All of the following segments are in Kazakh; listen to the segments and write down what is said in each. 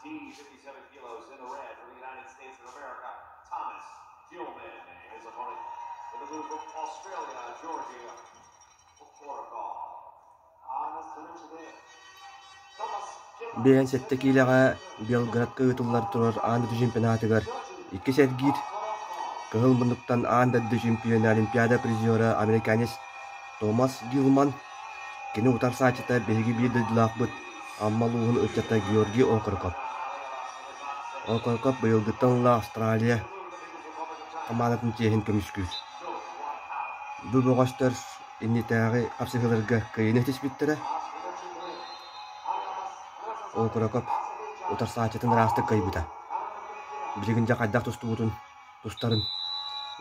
57 kilos in the red for the United States of America, Thomas Gilman. His opponent in the blue from Australia, Georgia Okorakov. Бен сеттекилага Белградка ытыллар турар анда чемпионатыгар 2 сетгир кыгыл мындыктан анда чемпионы Олимпиада призеры американец Томас Гилман кини утар сачыта беги бирдилакбыт аммалуун өтчата Георгий Окорков. Окорков быйылгытанла Австралия командатын чехин көмүскүс. Бу богостор иннитаги апсыгыларга кыйын этиспиттере. Окорков утар сачытын расты кайбыта. Билигинде кайдак тустарын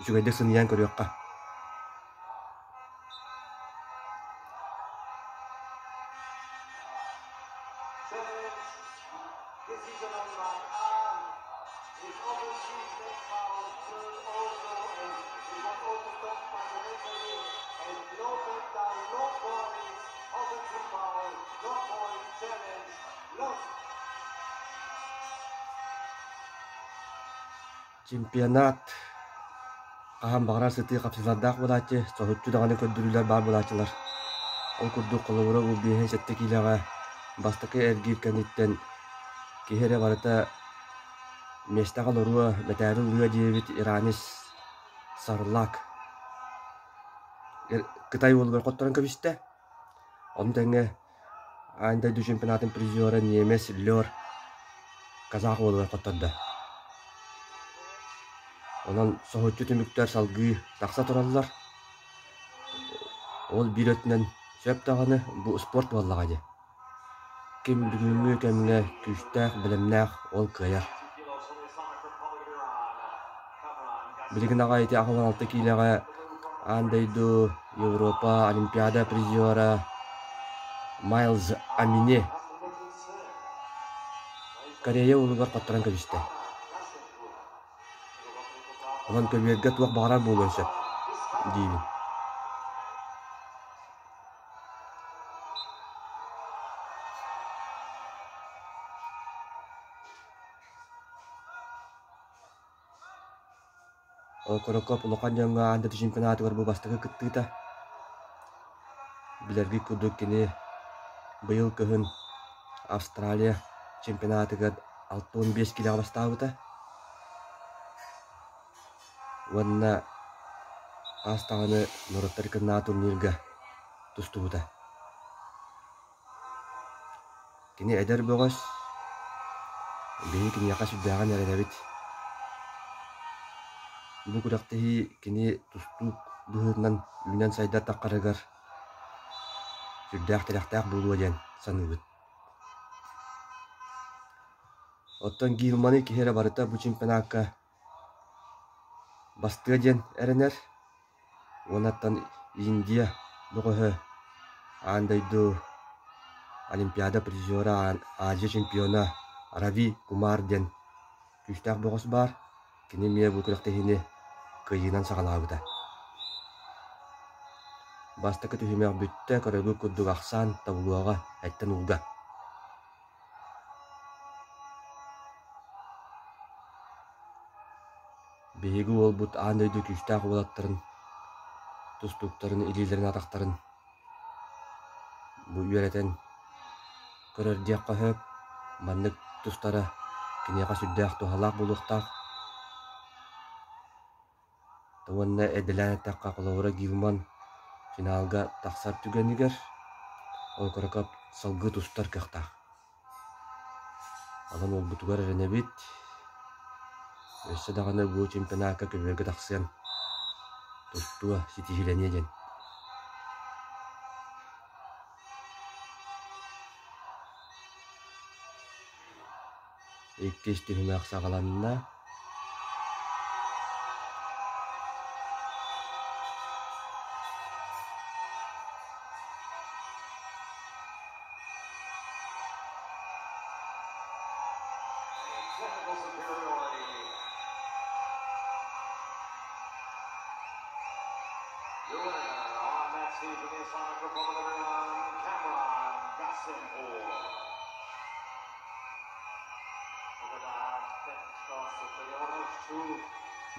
үчүгөйдө сыньян көрөкка. Чемпионат кахан багара сыты капсылардак булачы, соһутчу даганы көддүрүлөр бар булачылар. Ол курдук колобура бу биһен сеттекилага бастакы эргир кениттен кихере барыта местага лоруа метарын луя диебит иранис сарлак. Кытай болбор котторон көбүстө. Онтеңе анда чемпионатын призеры немес Лёр казак болбор котторду. Онан соһутчу түмүктөр салгы такса тураллар. Ол бирөтүнөн сөп таганы бу спорт боллагады. Ким бүгүнгү кемге күчтәк билимнәк ол кыяр. Билигин агайты 16 килога андайду Европа Олимпиада призеры Майлз Амине Корея улугар каттыран көбүстө. Онан көбүргө туак багарар болуңса дейбин. Окорокоп улукан жаңга анда чемпионаты бар бу бастыгы кыттыта. Билерги кудук кини быйыл кыһын Австралия чемпионатыга 65 килога бастабыта. Ванна астаганы нороттар кына турнирга тустубута. Кини эдер богос бейи кини яка сүддаган эренебит. Бу кудактыхи кини тустук быһыынан үнен сайда таккарыгар сүддаак тирактаак болуа ден саныбыт. Оттон Гилманы кихере барыта бу чемпионатка бастыга ден эренер. Онаттан Индия богоһы андайду Олимпиада призеры Азия чемпиона Рави Кумар ден күчтәк богос бар. Кини мие бу кудактыхини кыйынан сагалабыта. Бастакы түһүмәк бүттә көрөгү курдук аксан табулуага әттен улга. Беги ол бут андайду күчтәк болаттарын, тустуктарын, илилерин атактарын бу үйрәтен көрөрдиякка хөп, маннык тустара кинега сүддәк тухалак булуктак. Туанна эделән такка коловра Гилман финалга таксар түгенигер. Ол коракап салгы тустар кахта. Алан ол бутугар эренебит. Өссө даганы бу чемпионатка көбөргө таксыян тустуа ситихиленеден. Иккес түһүмәк сагаланна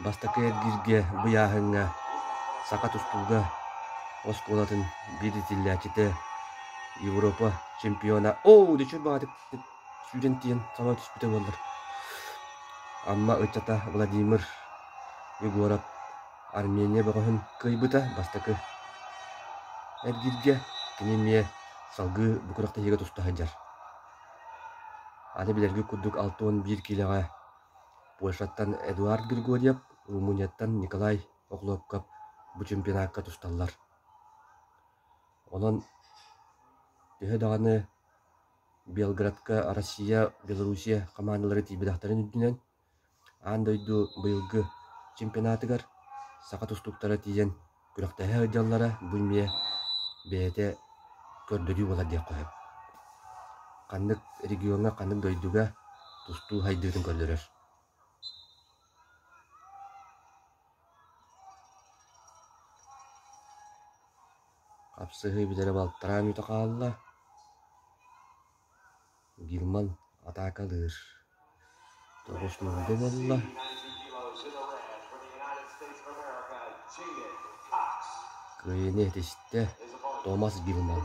Бастакы эргирге быяһыңа сака тустууга осколатын биритиллячите Европа чемпиона. Дечүр багатык сүйден тиен сама түспүтө болдор. Амма ычата Владимир Егоров Армения багын кыйбыта бастакы эргирге кинемие салгы букуракта еге туста хаджар. Аны билерге курдук 6-11 килога Польшаттан Эдуард Григорьев, Румынияттан Николай Оклопков бу чемпионатка тусталлар. Онон төһө даганы Белградка Россия, Белоруссия командалары тибидахтарын үддүнен андойду быйылгы чемпионатыгар сака тустуктара тиен күрәктәһе ыдьаллара бүлмие бәйте көрдөрү бола диэ коһып. Каннык регионга каннык дойдуга тустуу хайдыытын көрдөрөр. Капсыһы бидere балтаран утакаалла. Гилман атакалыр. Тогус нолду болла. Кыйыны этесте Томас Гилман.